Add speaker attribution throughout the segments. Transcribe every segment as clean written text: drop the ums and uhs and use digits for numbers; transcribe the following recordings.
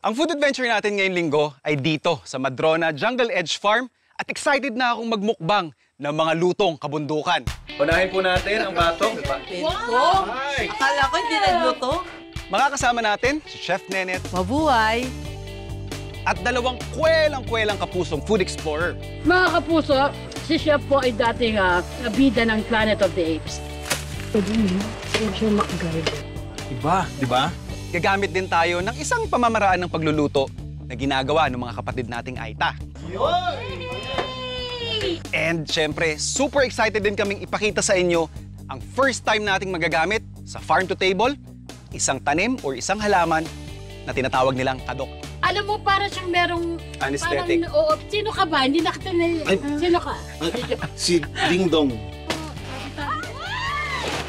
Speaker 1: Ang food adventure natin ngayong linggo ay dito sa Madrona Jungle Edge Farm at excited na akong magmukbang ng mga lutong kabundukan. Unahin po natin ang batong.
Speaker 2: Wow! Akala ko hindi nagluto.
Speaker 1: Makakasama natin si Chef Nenet
Speaker 2: Mabuhay!
Speaker 1: at dalawang kwelang-kwelang kapusong food explorer.
Speaker 3: Mga kapuso, si Chef po ay dating bida ng Planet of the Apes. Medyo MacGyver.
Speaker 1: Iba, di ba? Gagamit din tayo ng isang pamamaraan ng pagluluto na ginagawa ng mga kapatid nating Aita. And syempre, super excited din kaming ipakita sa inyo ang first time nating magagamit sa farm to table, isang tanim or isang halaman na tinatawag nilang kadok.
Speaker 3: Alam mo, para siyang merong...
Speaker 1: Anesthetic.
Speaker 3: Parang, oo, sino ka ba? Hindi nakita na... Sino ka?
Speaker 4: Si Ding Dong.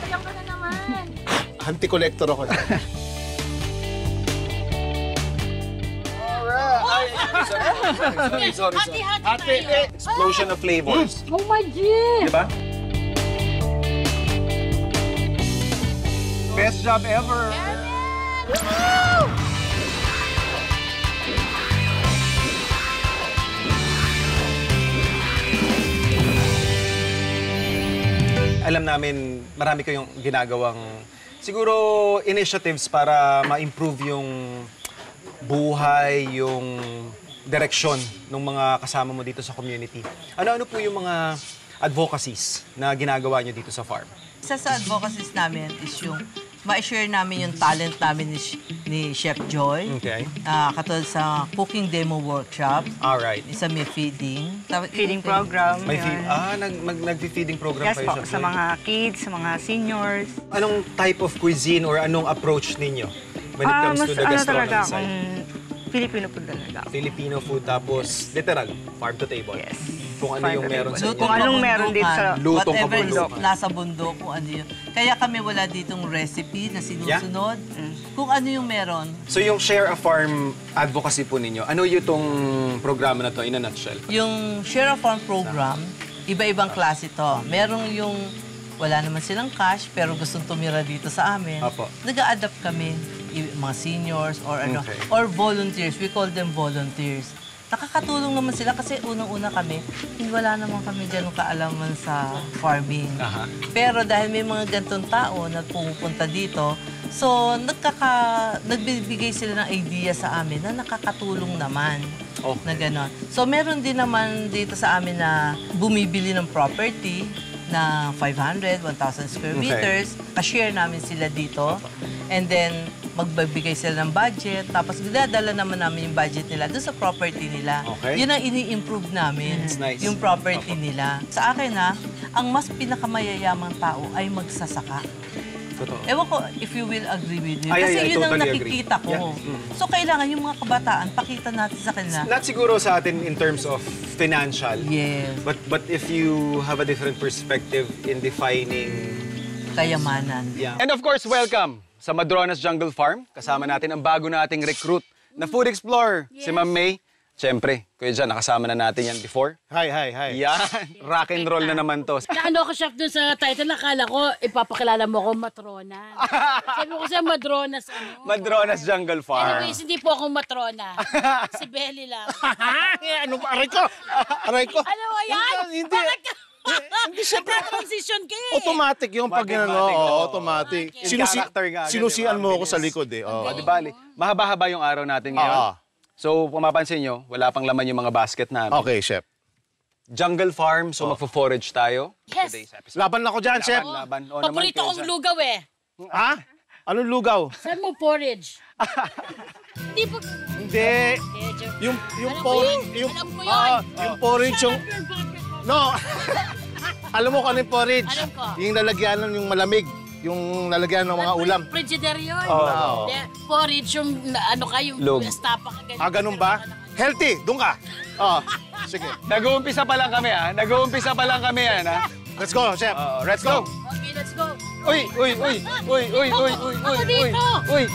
Speaker 3: Ayaw ka na naman.
Speaker 4: Anti-collector ako.
Speaker 3: Hati-hati tayo.
Speaker 1: Explosion of flavors.
Speaker 3: Oh my God!
Speaker 1: Diba? Best job ever! Alam namin, marami kayong ginagawang siguro initiatives para ma-improve yung buhay, yung direksyon ng mga kasama mo dito sa community. Ano-ano po yung mga advocacies na ginagawa nyo dito sa farm?
Speaker 2: Isa sa advocacies namin is yung ma-share namin yung talent namin ni Chef Joy.
Speaker 1: Okay.
Speaker 2: Katulad sa cooking demo workshop.
Speaker 1: Alright.
Speaker 2: Isa may feeding.
Speaker 5: Feeding program.
Speaker 1: May
Speaker 5: yun.
Speaker 1: nag-feeding program
Speaker 5: Yes
Speaker 1: kayo
Speaker 5: po, sa mga kids, sa mga seniors.
Speaker 1: Anong type of cuisine or anong approach ninyo when it comes to the gastronomy
Speaker 5: talaga,
Speaker 1: side?
Speaker 5: Filipino food talaga.
Speaker 1: Filipino food tapos literal, farm to table.
Speaker 5: Yes.
Speaker 1: Kung ano
Speaker 5: Farm
Speaker 1: yung
Speaker 5: to
Speaker 1: meron
Speaker 5: table.
Speaker 1: sa inyo.
Speaker 5: Kung anong meron dito sa
Speaker 1: Lutong
Speaker 2: whatever is
Speaker 1: kabundukan.
Speaker 2: nasa bundok, kung ano yun. Kaya kami wala ditong recipe na sinusunod. Kung ano yung meron.
Speaker 1: So yung Share a Farm advocacy po ninyo, ano yung itong programa na to in a nutshell?
Speaker 2: Yung Share a Farm program, iba-ibang klase to. Merong yung wala naman silang cash pero gustong tumira dito sa amin.
Speaker 1: Apo.
Speaker 2: Nag-a-adapt kami, mga seniors or ano,
Speaker 1: Okay.
Speaker 2: or volunteers. We call them volunteers. Nakakatulong naman sila kasi unang-una kami, wala naman kami ganun kaalaman sa farming.
Speaker 1: Aha.
Speaker 2: Pero dahil may mga ganitong tao na pumupunta dito, so nagbibigay sila ng idea sa amin na nakakatulong naman.
Speaker 1: Okay.
Speaker 2: Na gano'n. So meron din naman dito sa amin na bumibili ng property na 500, 1,000 square meters. Ka-share namin sila dito. And then, magbibigay sila ng budget. Tapos, dinadala naman namin yung budget nila doon sa property nila.
Speaker 1: Okay.
Speaker 2: Yun ang ini-improve namin.
Speaker 1: It's nice.
Speaker 2: Yung property nila. Sa akin ang mas pinakamayayamang tao ay magsasaka.
Speaker 1: Totoo.
Speaker 2: Ewan ko if you will agree with me.
Speaker 1: Ay,
Speaker 2: Kasi yun ang
Speaker 1: totally agree.
Speaker 2: nakikita ko.
Speaker 1: Yeah.
Speaker 2: So, kailangan yung mga kabataan, pakita natin sa kanila.
Speaker 1: Not siguro sa atin in terms of financial.
Speaker 2: Yes.
Speaker 1: But if you have a different perspective in defining...
Speaker 2: Kayamanan.
Speaker 1: Yeah. And of course, welcome sa Madrona's Jungle Farm. Kasama natin ang bago nating recruit na food explorer, si Ma'am May. Siyempre, Kuya Jan, nakasama na natin yan before.
Speaker 4: Hi.
Speaker 1: Yan, rock and roll na naman to.
Speaker 3: Naano ko, Chef, dun sa title, nakala ko, ipapakilala mo ko matrona. Sabi ko siya, Madrona's ano.
Speaker 1: Madrona's Jungle Farm.
Speaker 3: Anyways, hindi po akong matrona. Si Belly lang.
Speaker 4: Ano ba? Aray ko! Aray ko!
Speaker 3: Ano mo yan?
Speaker 4: Hindi.
Speaker 3: Bakit ka?
Speaker 4: Hindi siya.
Speaker 3: Transition ka eh.
Speaker 4: Automatic yung pag
Speaker 1: Automatic,
Speaker 4: ginano.
Speaker 1: oo.
Speaker 4: Automatic.
Speaker 3: Okay.
Speaker 1: Character nga,
Speaker 4: Sinusian
Speaker 1: di ba?
Speaker 4: mo ako
Speaker 1: Bilis.
Speaker 4: sa likod eh.
Speaker 1: O,
Speaker 4: Oh.
Speaker 1: di bali, mahaba-haba yung araw natin ngayon.
Speaker 4: Oo.
Speaker 1: So, kung mapansin nyo, wala pang laman yung mga basket namin.
Speaker 4: Okay, Chef.
Speaker 1: Jungle Farm, so magfo-forage tayo.
Speaker 3: Yes.
Speaker 1: Today's episode.
Speaker 4: Laban ako dyan, Chef.
Speaker 1: Laban. O,
Speaker 3: Paborito
Speaker 1: naman,
Speaker 3: kong
Speaker 1: Kuya Jan.
Speaker 3: lugaw eh.
Speaker 4: Ha? Anong lugaw?
Speaker 3: Saan mo porridge? Hindi po.
Speaker 4: Hindi. Yung
Speaker 3: Alam mo
Speaker 4: porridge,
Speaker 3: yun.
Speaker 4: yung
Speaker 3: Alam mo yun.
Speaker 4: yung porridge yung no. Alam mo kung ano yung porridge?
Speaker 3: Alam ko.
Speaker 4: Yung lalagyanan yung malamig, yung lalagyan ng mga ulam.
Speaker 3: Frigidaire yun.
Speaker 1: Oo.
Speaker 3: Hindi, porridge yung ano ka, yung
Speaker 1: Log.
Speaker 3: estapa ka ganyan.
Speaker 4: Ah, ganun ba? Healthy, doon ka. Oh, sige.
Speaker 1: Nag-uumpisa pa lang kami, ha? Nag-uumpisa pa lang kami, ha?
Speaker 4: Let's go, Chef.
Speaker 1: Let's go!
Speaker 3: Okay, let's go.
Speaker 1: Uy!
Speaker 3: Ako dito!
Speaker 1: Uy!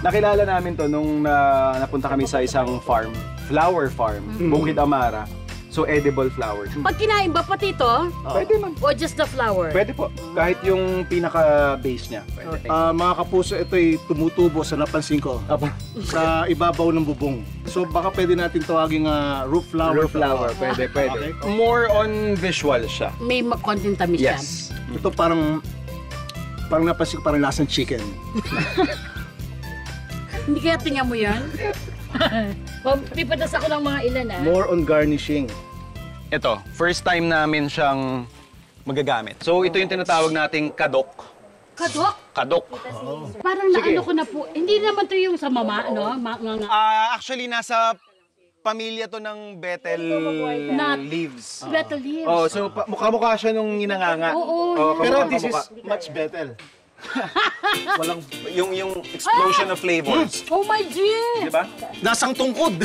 Speaker 1: Nakilala namin to nung napunta kami sa isang farm, flower farm, Bukid Amara. So, edible flowers.
Speaker 3: Pag kinain ba pati ito?
Speaker 6: Pwede man.
Speaker 3: O just the flower?
Speaker 6: Pwede po. Kahit yung pinaka-base niya. Pwede.
Speaker 4: Mga kapuso, ito'y tumutubo sa napansin ko. Sa ibabaw ng bubong. So baka pwede natin tawaging roof flower.
Speaker 6: Roof flower. Pwede, pwede. More on visual siya.
Speaker 3: May konting tamis yan.
Speaker 6: Yes.
Speaker 4: Ito parang napansin ko parang lasang chicken.
Speaker 3: Hindi kaya tingnan mo yan? Pipadas ako ng mga ilan
Speaker 4: More on garnishing.
Speaker 6: Ito, first time namin siyang magagamit. So, ito yung tinatawag nating kadok.
Speaker 3: Kadok?
Speaker 6: Kadok.
Speaker 3: Parang naano ko na po. Hindi naman to yung sa mama, no?
Speaker 1: Actually, nasa pamilya to ng betel leaves.
Speaker 3: Betel leaves.
Speaker 1: Oh, so mukha-mukha siya nung inanganga.
Speaker 3: Oo.
Speaker 4: Pero this is much better.
Speaker 1: Walang yung explosion of flavors.
Speaker 3: Oh my God!
Speaker 1: Di ba?
Speaker 4: Nasang tungkod.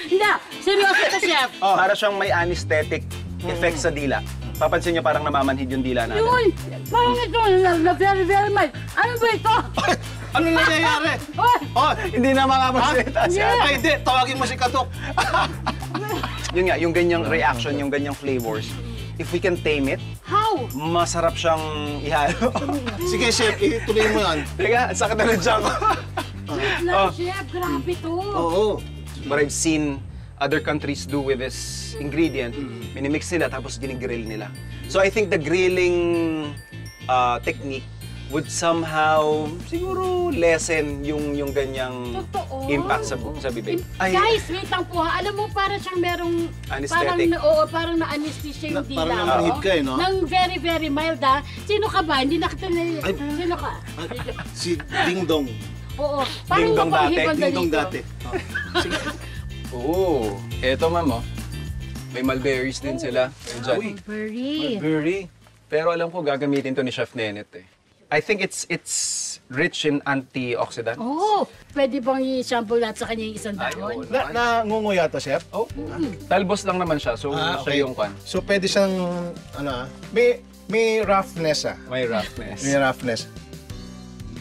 Speaker 3: Hindi, seryoso to, chef.
Speaker 1: Para siyang may anesthetic effect sa dila. Papansin niyo parang namamanhid yung dila natin.
Speaker 3: Yun! Parang ito, na very, very mild. Ano ba ito?
Speaker 4: Ano nangyayari?
Speaker 3: Oy!
Speaker 4: Oh,
Speaker 1: Hindi na makapagsalita siya.
Speaker 4: ay, hindi. Tawagin mo si Katok.
Speaker 1: Yun nga, yung ganyang reaction, yung ganyang flavors. If we can tame it,
Speaker 3: How?
Speaker 1: masarap siyang ihalo.
Speaker 4: Sige, chef, ituloy mo yan.
Speaker 1: Teka, sakit na rin siya ako.
Speaker 3: Chef, grabe to.
Speaker 4: Oo.
Speaker 1: What I've seen other countries do with this ingredient, minimix nila tapos ginigrill nila. So I think the grilling technique would somehow siguro lessen yung ganyang
Speaker 3: Totoo.
Speaker 1: impact sa bibig.
Speaker 3: Guys, wait lang po ha. Alam mo, parang siyang merong...
Speaker 1: Anesthetic.
Speaker 3: Parang na-anesthesia yung dila.
Speaker 4: Parang namanhid ka no?
Speaker 3: Nang very, very mild ha. Sino ka ba? Hindi nakita na... Sino ka?
Speaker 4: Si Ding Dong.
Speaker 3: Oo. Parang
Speaker 1: Ding Dong dati.
Speaker 3: mapanghibang
Speaker 4: Ding Dong
Speaker 3: dito.
Speaker 4: dati.
Speaker 6: Oo. Eto, ma'am, oh. May mulberries din sila. Uy,
Speaker 3: Very.
Speaker 6: mulberry. Pero alam ko, gagamitin to ni Chef Nenet eh.
Speaker 1: I think it's rich in antioxidant.
Speaker 3: Oh, pwede bang i-sample lahat sa kanya yung isang dahon?
Speaker 4: Nangunguya to, chef?
Speaker 6: Oh, talbos lang naman siya. So, siya yung kwan.
Speaker 4: So pwede siyang, may roughness
Speaker 6: May roughness.
Speaker 4: May roughness.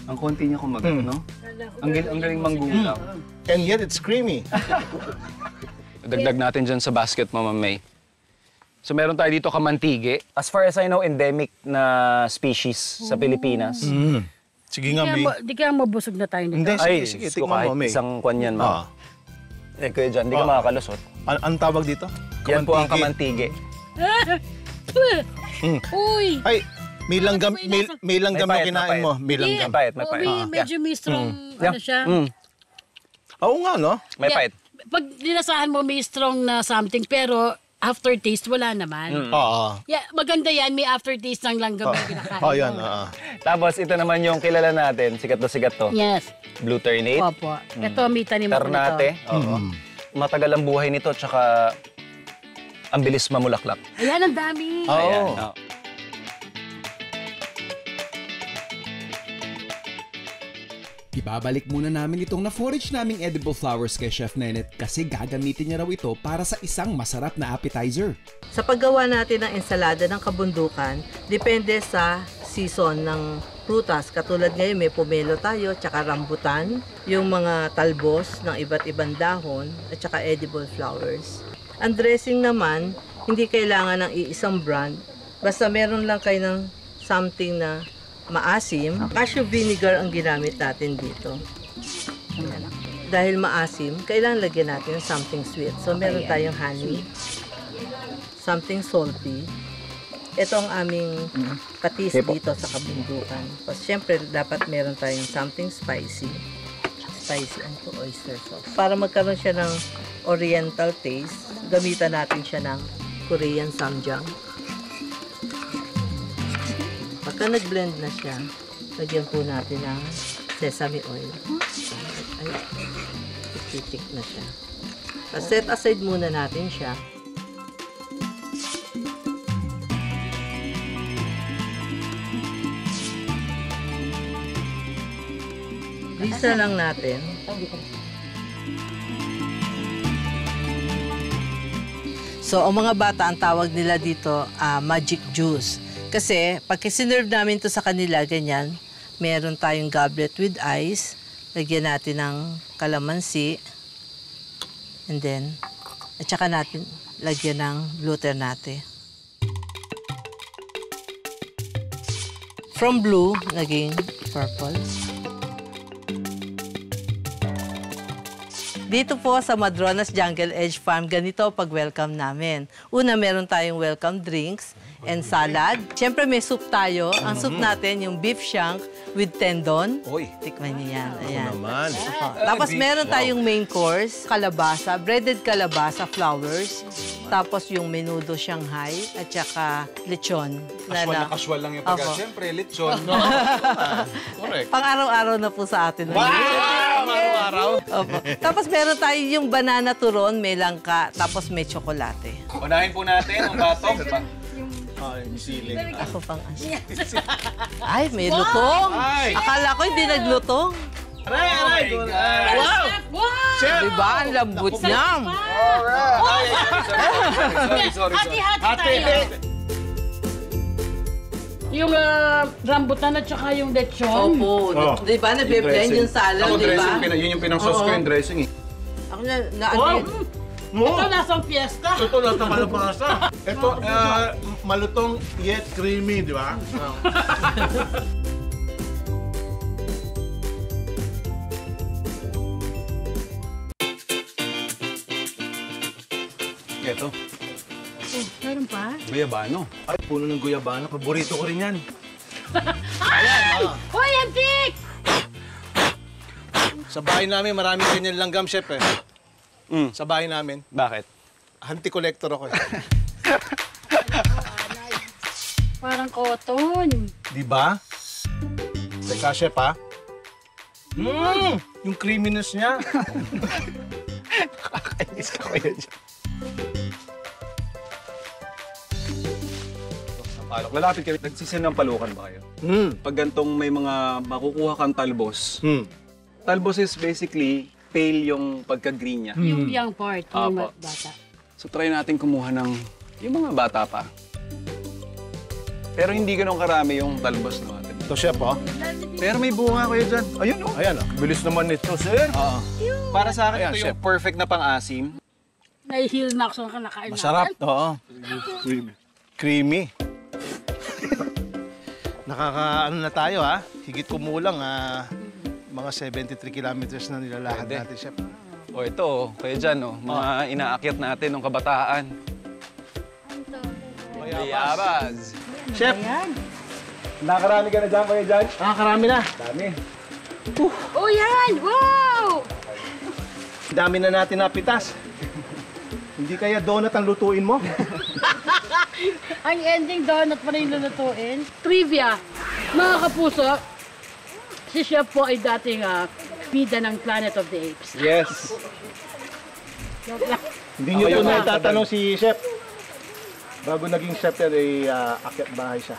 Speaker 1: Ang konti niya kumagat, no? Ang galing manggulang.
Speaker 4: And yet it's creamy.
Speaker 6: Dagdag natin dyan sa basket mo, Ma'am May. So meron tayo dito kamantige.
Speaker 1: As far as I know, endemic na species sa Pilipinas.
Speaker 4: Sige nga, May.
Speaker 3: Di kaya mabusog na tayo nito.
Speaker 4: Hindi,
Speaker 1: Ay,
Speaker 4: sige,
Speaker 1: so
Speaker 4: tikman
Speaker 1: kahit
Speaker 4: mo, May.
Speaker 1: isang kwan yan,
Speaker 4: Ah.
Speaker 1: ma'am. Eh, kuya dyan, di ka makakalusot.
Speaker 4: Anong tawag dito?
Speaker 1: Yan po ang kamantige.
Speaker 3: Uy!
Speaker 4: Ay, may langgam, may langgam na
Speaker 1: May pait,
Speaker 4: kinain
Speaker 1: may
Speaker 4: mo. May langgam.
Speaker 1: Mapait,
Speaker 3: Oo,
Speaker 1: mapait.
Speaker 3: medyo may strong, ano siya.
Speaker 4: Oo nga, no?
Speaker 1: May
Speaker 3: Yeah.
Speaker 1: pait.
Speaker 3: Pag dinasahan mo, may strong na something, pero aftertaste, wala naman.
Speaker 4: Oo.
Speaker 3: Yeah, maganda yan, may aftertaste ng langgam yung kinakain
Speaker 4: Oh,
Speaker 3: mo.
Speaker 4: yan.
Speaker 1: Tapos ito naman yung kilala natin, sikat to.
Speaker 3: Yes.
Speaker 1: Blue ternate,
Speaker 3: Opo. Ito, may tanim ako nito.
Speaker 1: ternate. Oo. Matagal ang buhay nito, tsaka ang bilis mamulaklak.
Speaker 3: Ayan, ang dami.
Speaker 1: Ayan.
Speaker 4: Oo.
Speaker 1: Oo.
Speaker 7: Ibabalik muna namin itong na-forage naming edible flowers kay Chef Nenet kasi gagamitin niya raw ito para sa isang masarap na appetizer.
Speaker 2: Sa paggawa natin ng ensalada ng kabundukan, depende sa season ng prutas. Katulad ngayon may pomelo tayo, tsaka rambutan, yung mga talbos ng iba't ibang dahon, at tsaka edible flowers. Ang dressing naman, hindi kailangan ng iisang brand. Basta meron lang kayo ng something na maasim. Cashew vinegar ang ginamit natin dito. Ayan. Dahil maasim, kailangan lagyan natin ng something sweet. So meron tayong honey, something salty. Ito ang aming patis dito sa kabundukan. Tapos syempre dapat meron tayong something spicy. Spicy ang oyster sauce. Para magkaroon siya ng oriental taste, gamitan natin siya ng Korean samjang. Pagka nag-blend na siya, lagyan po natin ng sesame oil. Ay, titik na siya. Set aside muna natin siya. Lisa lang natin. So, ang mga bata, ang tawag nila dito, magic juice. Kasi, pag sinerve namin to sa kanila, ganyan, meron tayong goblet with ice, lagyan natin ng kalamansi, and then, at saka natin lagyan ng glutinate. From blue, naging purple. Dito po sa Madronas Jungle Edge Farm, ganito pag-welcome namin. Una, meron tayong welcome drinks and salad. Siyempre, may soup tayo. Ang soup natin, yung beef shank with tendon.
Speaker 1: Oy.
Speaker 2: Tikman niyo yan. Ayan.
Speaker 4: Naman.
Speaker 2: Opo. Tapos meron tayong main course, kalabasa, breaded kalabasa, flowers. Tapos yung menudo Shanghai at saka lechon.
Speaker 1: Casual lang yung pagka.
Speaker 2: Opo.
Speaker 1: Siyempre, lechon.
Speaker 4: Correct.
Speaker 2: Pang-araw-araw na po sa atin.
Speaker 4: Araw-araw.
Speaker 2: Opo. Tapos meron tayo yung banana turon, may langka, tapos may tsokolate.
Speaker 1: Unahin po natin ang batok.
Speaker 4: Ay, siling.
Speaker 2: Ako pang asin. Ay, may lutong.
Speaker 4: Ay!
Speaker 2: Akala ko hindi naglutong.
Speaker 4: Aray, aray!
Speaker 3: Wow! Wow!
Speaker 2: Diba? Ang lambot niya.
Speaker 1: Sorry.
Speaker 3: Hati-hati tayo. Yung rambutan at saka yung lechon.
Speaker 2: Opo. Diba? Nabe-blend yung salad, diba?
Speaker 1: Yun yung pinang-sauce ko yung dressing eh.
Speaker 2: Ako na,
Speaker 3: Wow! Ito nasang fiesta.
Speaker 4: Ito lang sa malapasa. Ito, malutong yet creamy, di ba?
Speaker 1: Ito,
Speaker 3: Meron pa?
Speaker 1: guyabano.
Speaker 4: Ay, puno ng guyabano. Paborito ko rin yan.
Speaker 3: Hoy, antik!
Speaker 4: Sa bahay namin, maraming ganyan langgam, chef eh. Sa bahay namin,
Speaker 1: Bakit?
Speaker 4: anti-collector ako eh.
Speaker 3: Parang cotton.
Speaker 4: Di ba? Teka, chef ha? Yung creaminess niya.
Speaker 1: Kakainis ka kaya dyan. Palok. Lalapit kayo. Nagsisin ng palukan ba kayo? Pag gantong may mga makukuha kang talbos. Talbos is basically pale yung pagka-green niya.
Speaker 3: Yung young part, yung
Speaker 1: Apo.
Speaker 3: bata.
Speaker 1: So try natin kumuha ng yung mga bata pa. Pero hindi ganun karami yung talbos natin.
Speaker 4: Ito, chef ha?
Speaker 1: Pero may bunga kayo dyan. Ayun oh.
Speaker 4: Ayan oh. Bilis naman nito, sir.
Speaker 1: Oo. Para sa akin,
Speaker 4: Ayan,
Speaker 1: ito
Speaker 4: chef.
Speaker 1: yung perfect na pang-asim.
Speaker 3: Nai-heal na ako sa kanakain
Speaker 4: Masarap.
Speaker 3: natin.
Speaker 4: Oo. Creamy. Nakaka-ano na tayo ha? Higit kumulang mga 73 kilometers na nilalakad
Speaker 1: Pwede.
Speaker 4: natin, chef.
Speaker 1: O ito, kayo dyan, mga inaakyat natin ng kabataan. Bayabas.
Speaker 4: Chef,
Speaker 1: Nakarami ka na dyan, kayo dyan?
Speaker 4: nakakarami na.
Speaker 1: Dami.
Speaker 3: Oh, yan! Wow!
Speaker 4: Dami na natin napitas. Hindi kaya donut ang lutuin mo?
Speaker 3: Ang ending donut pa rin lulutuin. Trivia, mga kapuso, si Chef po ay dating bida ng Planet of the Apes.
Speaker 1: Yes.
Speaker 3: Joke lang.
Speaker 4: Hindi niyo po na itatanong si chef. Bago naging chef yan ay akyat bahay siya.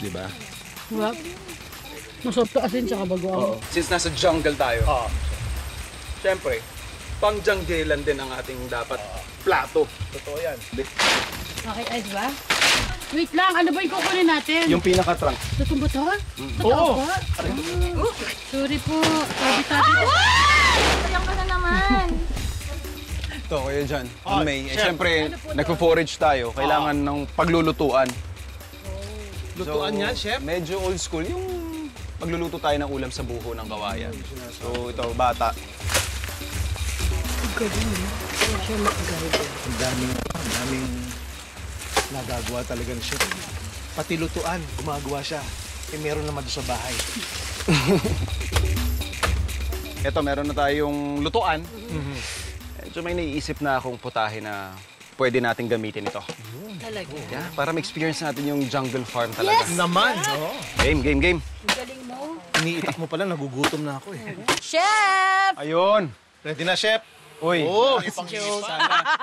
Speaker 4: Di ba?
Speaker 3: Wow. Masarap to asin tsaka bagoong.
Speaker 1: Since nasa jungle tayo, siyempre, pang-junglelan din ang ating dapat plato.
Speaker 4: Totoo yan.
Speaker 3: Okay, ay ba? Wait lang, ano ba yung kukunin natin?
Speaker 1: Yung pinaka-trunk.
Speaker 3: Lutong ba to?
Speaker 4: Oo.
Speaker 3: Sorry po. Tabi-tabi.
Speaker 8: Sayang ka na naman.
Speaker 1: Ito, kayo dyan.
Speaker 4: Oh,
Speaker 1: May,
Speaker 4: chef.
Speaker 1: siyempre, nagpo-forage tayo. Kailangan ng paglulutuan.
Speaker 4: Lutuan yan, chef?
Speaker 1: Medyo old school. Yung magluluto tayo ng ulam sa buho ng kawayan. So, ito, bata.
Speaker 4: Ang daming nagagawa talaga ni chef. Pati lutuan, gumagawa siya. Eh, meron naman doon sa bahay.
Speaker 1: Ito, meron na tayong lutuan. Medyo may naiisip na akong putahe na pwede natin gamitin ito.
Speaker 2: Talaga.
Speaker 1: Yeah, para ma-experience natin yung jungle farm talaga.
Speaker 4: Naman! Oo.
Speaker 1: Game.
Speaker 3: Galing mo.
Speaker 4: Iniitak mo pala, nagugutom na ako eh.
Speaker 2: Chef!
Speaker 1: Ayun!
Speaker 4: Ready na, chef?
Speaker 1: Uy,
Speaker 4: Oo,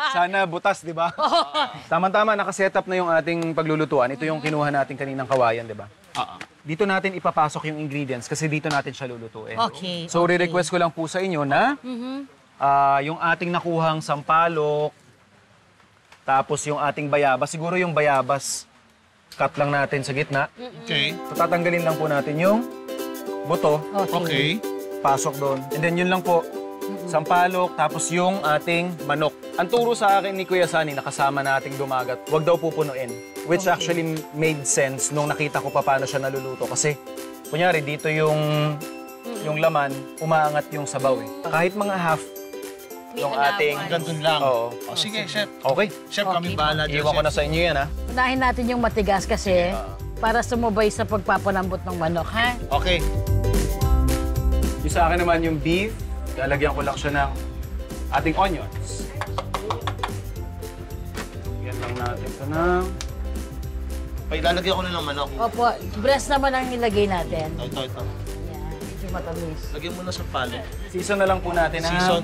Speaker 1: sana butas, di ba? Tama-tama, nakasetup na yung ating paglulutuan. Ito yung kinuha natin kaninang kawayan, di ba? Dito natin ipapasok yung ingredients kasi dito natin siya lulutuin.
Speaker 2: Okay.
Speaker 1: So, re-request ko lang po sa inyo na yung ating nakuhang sampalok, tapos yung ating bayabas. Siguro yung bayabas, cut lang natin sa gitna.
Speaker 4: Okay.
Speaker 1: So, tatanggalin lang po natin yung buto.
Speaker 4: Okay.
Speaker 1: Pasok doon. And then yun lang po, sampalok, tapos yung ating manok. Ang turo sa akin ni Kuya Sunny na kasama nating dumagat, wag daw pupunuin. Which actually made sense nung nakita ko pa paano siya naluluto. Kasi, kunyari, dito yung laman, umaangat yung sabaw eh. Kahit mga half yung ating...
Speaker 4: Ganun lang.
Speaker 1: Oo.
Speaker 4: Sige, Chef.
Speaker 1: Okay.
Speaker 4: Chef, kami bahala dyan,
Speaker 1: Iwan ko na sa inyo yan, ha?
Speaker 3: Unahin natin yung matigas kasi para sumubay sa pagpapalambot ng manok, ha?
Speaker 4: Okay.
Speaker 1: Yung sa akin naman yung beef, lalagyan ko lang siya ng ating onions. Yan lang natin ito ng...
Speaker 4: Okay, lalagyan ko na ng manok.
Speaker 3: Opo, breast naman ang ilagay natin.
Speaker 4: Ito.
Speaker 3: Yan, medyo matamis.
Speaker 4: Lagyan mo na sa palo.
Speaker 1: Season na lang po natin ng...
Speaker 4: Season.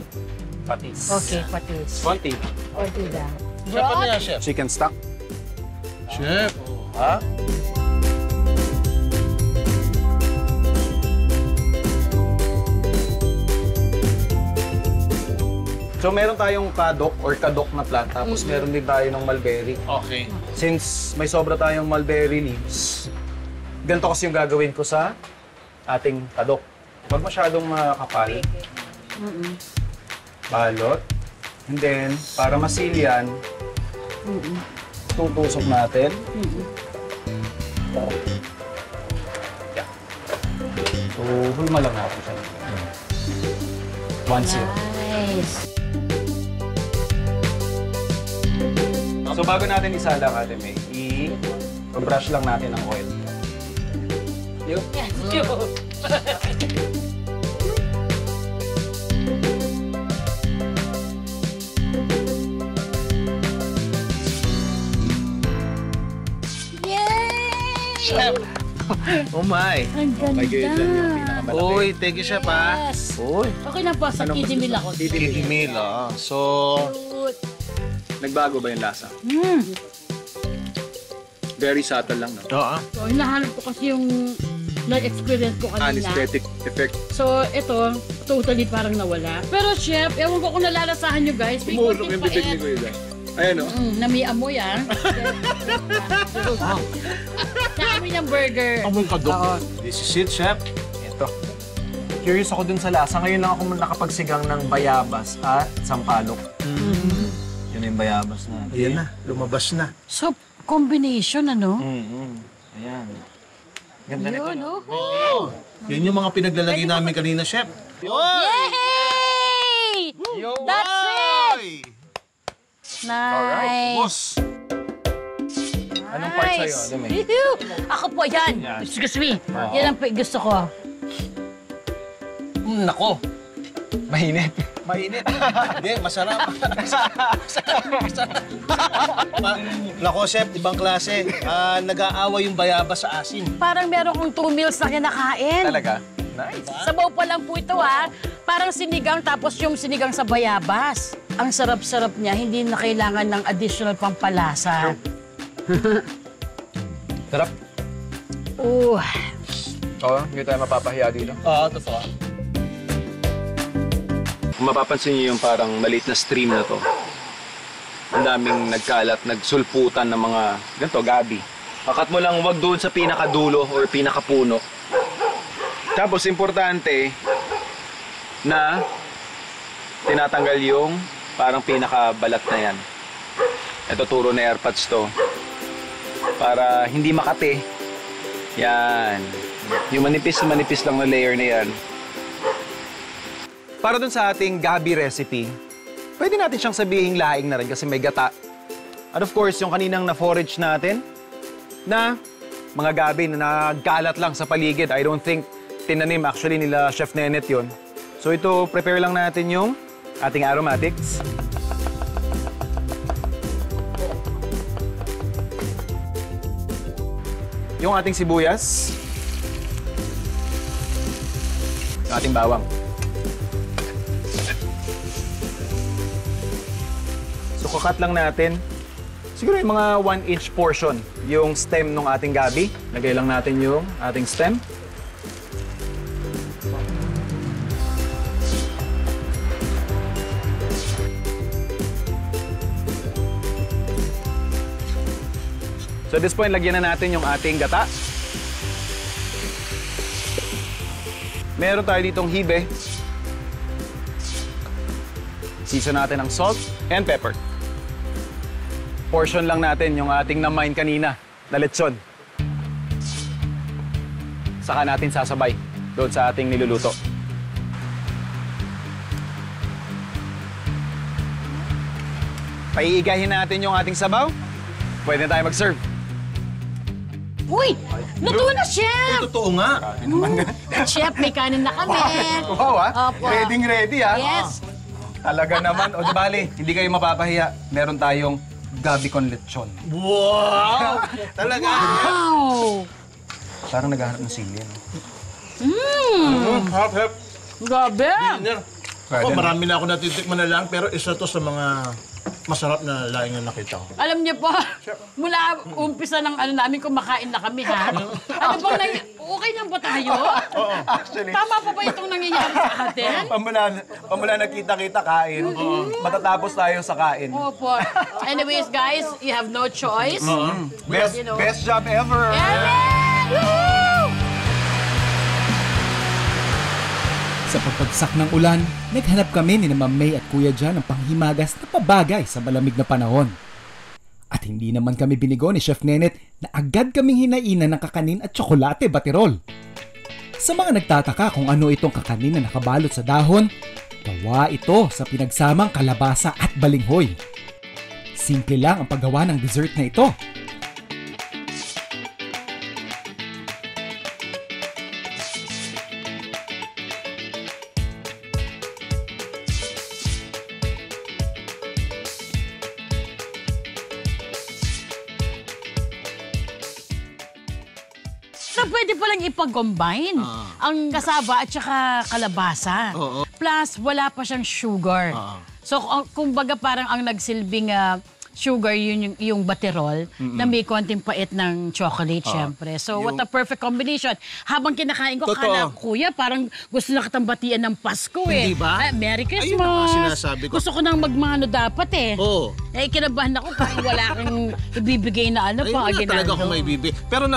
Speaker 1: Patis.
Speaker 3: Okay, patis.
Speaker 1: Konti.
Speaker 3: Konti lang.
Speaker 4: Chef, ano yan, Chef?
Speaker 1: Chicken stock.
Speaker 4: Chef.
Speaker 1: Ha? So meron tayong kadok or kadok na plant, tapos meron din tayo ng mulberry.
Speaker 4: Okay.
Speaker 1: Since may sobra tayong mulberry leaves, ganito kasi yung gagawin ko sa ating kadok. Huwag masyadong makapal. Balot. And then, para masilyan, tutusok natin. Yeah. So, hulma lang natin siya. 1-0.
Speaker 3: Nice.
Speaker 1: So bago natin isalang, Ate May, i-brush lang natin ang oil. Yun.
Speaker 3: Yay!
Speaker 4: Chef! Oh my!
Speaker 3: Ang ganda!
Speaker 4: Uy, thank you, Chef, ha?
Speaker 3: Yes!
Speaker 4: Uy.
Speaker 3: Okay na po, sa kidney meal ako.
Speaker 4: Kidney meal, ah. So,
Speaker 6: Nagbago ba yung lasa? Very subtle lang, no?
Speaker 4: oo.
Speaker 3: So, hinahanap ko kasi yung na-experience ko kanina.
Speaker 6: Anesthetic effect.
Speaker 3: So, ito, totally parang nawala. Pero, Chef, ewan ko kung nalalasahan nyo, guys. May
Speaker 6: Murok
Speaker 3: konting
Speaker 6: yung bibig ni
Speaker 3: paet.
Speaker 6: Kuya Dan. Ayan, no?
Speaker 3: Na may amoy, ah. Naamoy ng burger.
Speaker 4: Amoy kadok. This is it, Chef.
Speaker 1: Ito. Curious ako dun sa lasa. Ngayon lang ako nakapagsigang ng bayabas at sampalok. Yun yung bayabas na.
Speaker 4: Ayan na, lumabas na.
Speaker 3: So, combination, ano?
Speaker 1: Ayan. Ganda nito.
Speaker 3: Yun,
Speaker 1: No?
Speaker 3: oh.
Speaker 4: Oh, yun yung mga pinaglalagay namin kanina, Chef.
Speaker 3: Yay! That's it! Nice.
Speaker 4: Boss!
Speaker 1: Anong part sa'yo, Ate May?
Speaker 3: Woohoo! Ako po yan. Excuse me. Yan ang gusto ko.
Speaker 1: Nako! Mainit.
Speaker 4: Mainit. Hindi, masarap. Nako, Chef, ibang klase. Nag-aaway yung bayabas sa asin.
Speaker 3: Parang meron kong 2 meals na kinakain.
Speaker 1: Talaga? Nice.
Speaker 3: Sabaw pa lang po ito, ha. Parang sinigang tapos yung sinigang sa bayabas. Ang sarap-sarap niya, hindi na kailangan ng additional pampalasa.
Speaker 1: Sarap.
Speaker 3: Oo.
Speaker 6: Oo, hindi tayo mapapahiya dito.
Speaker 4: Oo, totoo.
Speaker 6: Kung mapapansin niyo yung parang maliit na stream na to, ang daming nagkalat, nagsulputan ng mga ganito, gabi. Pakat mo lang wag doon sa pinakadulo or pinakapuno. Tapos importante na tinatanggal yung parang pinakabalat na yan. Ito turo na airpods to. Para hindi makate. Yan. Yung manipis lang na layer na yan.
Speaker 1: Para dun sa ating gabi recipe, pwede natin siyang sabihing laing na rin kasi may gata. And of course, yung kaninang na-forage natin na mga gabi na nagkalat lang sa paligid. I don't think tinanim actually nila Chef Nenet yun. So ito, prepare lang natin yung ating aromatics. Yung ating sibuyas. Yung ating bawang. So, kukat lang natin. Siguro yung mga 1-inch portion yung stem ng ating gabi. Lagay lang natin yung ating stem. So at this point, lagyan na natin yung ating gata. Meron tayo ditong hibe.
Speaker 6: Season natin ng salt and pepper. Portion lang natin yung ating na-mine kanina na lechon. Saka natin sasabay doon sa ating niluluto. Paiigahin natin yung ating sabaw. Pwede tayo mag-serve.
Speaker 3: Uy! Luto na, Chef!
Speaker 4: Totoo nga.
Speaker 3: Chef, may kanin na kami.
Speaker 1: Wow,
Speaker 3: Opo.
Speaker 1: Ready,
Speaker 3: Yes.
Speaker 1: Talaga naman. O, di bali, hindi kayo mapapahiya. Meron tayong gabi con lechon.
Speaker 4: Wow! Talaga?
Speaker 3: Wow!
Speaker 1: Parang naghahanap ng sili, no?
Speaker 4: Hap.
Speaker 3: Grabe!
Speaker 4: Ako, marami na ako natitikman na lang, pero isa to sa mga masarap na laing na nakita ko.
Speaker 3: Alam niyo po, mula umpisa ng ano namin, kumakain na kami, ha? Ano bang okay lang ba tayo?
Speaker 1: Actually,
Speaker 3: Tama pa ba itong nangyayari sa atin?
Speaker 1: pamula nakita-kita kain. Matatapos tayo sa kain.
Speaker 3: Opo. Anyways, guys, you have no choice.
Speaker 1: Best,
Speaker 3: You know.
Speaker 1: best job ever!
Speaker 3: Amen! Woo!
Speaker 7: Sa pagbagsak ng ulan, naghanap kami ni Ma'am May at Kuya Jan ng panghimagas na pabagay sa malamig na panahon. At hindi naman kami binigo ni Chef Nenet na agad kaming hinainan ng kakanin at tsokolate batirol. Sa mga nagtataka kung ano itong kakanin na nakabalot sa dahon, gawa ito sa pinagsamang kalabasa at balinghoy. Simple lang ang paggawa ng dessert na ito.
Speaker 3: So, pwede palang ipag-combine ang kasaba at saka kalabasa.
Speaker 4: Oo.
Speaker 3: Plus, wala pa siyang sugar. So, kumbaga parang ang nagsilbing sugar yun yung baterol na may konting pait ng chocolate, syempre. So, what a perfect combination. Habang kinakain ko,
Speaker 4: Totoo.
Speaker 3: kala ko, kuya, parang gusto na kitang batian ng Pasko eh.
Speaker 4: Hindi ba?
Speaker 3: Merry Christmas.
Speaker 4: Ayun ang mga sinasabi ko.
Speaker 3: Gusto ko nang magmano dapat eh.
Speaker 4: Oo.
Speaker 3: Kinabahan ako parang wala kang ibibigay na ano pa.
Speaker 4: Ayun na talaga kung may bibi. Pero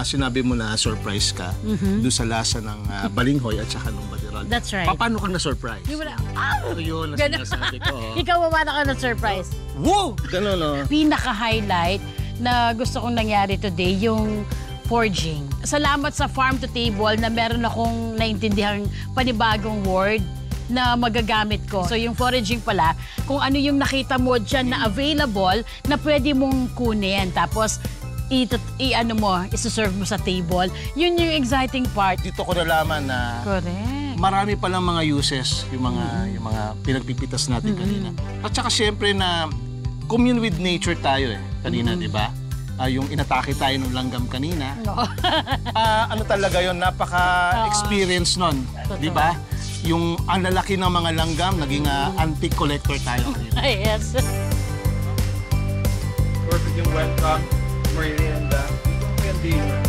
Speaker 4: sinabi mo na surprise ka doon sa lasa ng balinghoy at saka ng batirol.
Speaker 3: That's right.
Speaker 4: Paano ka na-surprise?
Speaker 3: Yung wala,
Speaker 4: Ito yun ang
Speaker 3: Ganun.
Speaker 4: sinasabi ko.
Speaker 3: Ikaw, wala ka na surprise.
Speaker 4: Wow! Ganun, no?
Speaker 3: Pinaka-highlight na gusto kong nangyari today, yung foraging. Salamat sa Farm to Table na meron akong naintindihang panibagong word na magagamit ko. So yung foraging pala, kung ano yung nakita mo dyan na available na pwede mong kunin. Tapos, isuserve mo sa table. Yun yung exciting part.
Speaker 4: Dito ko nalaman na
Speaker 3: Correct.
Speaker 4: marami palang mga uses yung mga pinagpipitas natin kanina. At saka siyempre na commune with nature tayo kanina, di ba? Yung inatake tayo ng langgam kanina. Ano talaga yon, napaka-experience nun, di ba? Yung ang lalaki ng mga langgam, naging antique collector tayo kanina.
Speaker 3: Yes.
Speaker 6: Perfect yung welcome, merienda, yung dinner.